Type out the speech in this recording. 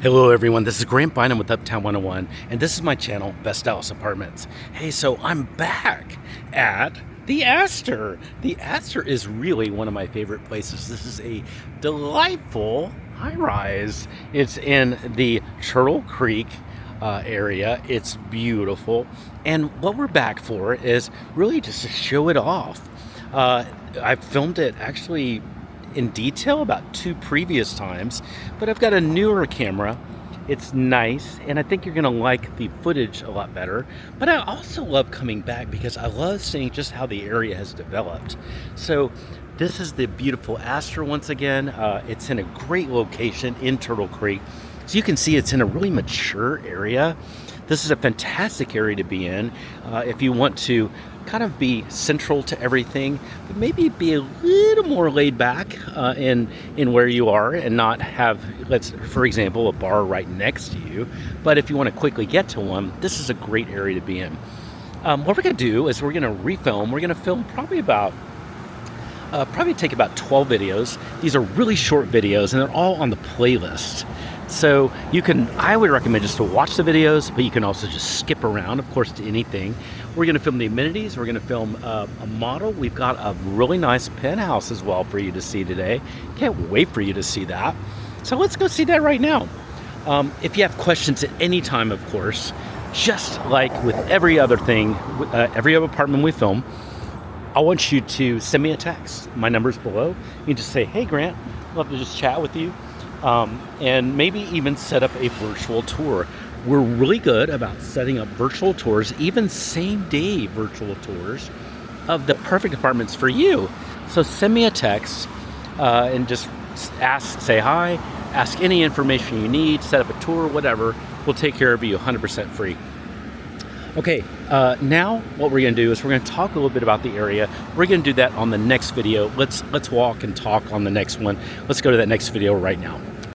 Hello everyone, this is Grant Bynum with Uptown 101, and this is my channel, Best Dallas Apartments. Hey, so I'm back at the Aster. The Aster is really one of my favorite places. This is a delightful high-rise. It's in the Turtle Creek area. It's beautiful, and what we're back for is really just to show it off. I filmed it actually in detail about 2 previous times, but I've got a newer camera. It's nice, and I think you're gonna like the footage a lot better. But I also love coming back because I love seeing just how the area has developed. So this is the beautiful Aster once again. It's in a great location in Turtle Creek. So you can see it's in a really mature area. This is a fantastic area to be in if you want to kind of be central to everything, but maybe be a little more laid back in where you are and not have, for example, a bar right next to you. But if you want to quickly get to one, this is a great area to be in. What we're going to do is we're going to refilm. We're going to film probably take about 12 videos. These are really short videos, and they're all on the playlist. So I would recommend just to watch the videos, but you can also just skip around, of course, to anything. We're going to film the amenities. We're going to film a model. We've got a really nice penthouse as well for you to see today. Can't wait for you to see that. So let's go see that right now. If you have questions at any time, of course, just like with every other thing, every other apartment we film, I want you to send me a text. My number's below. You can just say, hey, Grant, I'd love to just chat with you. And maybe even set up a virtual tour. We're really good about setting up virtual tours, even same-day virtual tours of the perfect apartments for you. So send me a text and just say hi, ask any information you need, set up a tour, whatever. We'll take care of you 100% free. Okay, now what we're going to do is we're going to talk a little bit about the area. We're going to do that on the next video. Let's walk and talk on the next one. Let's go to that next video right now.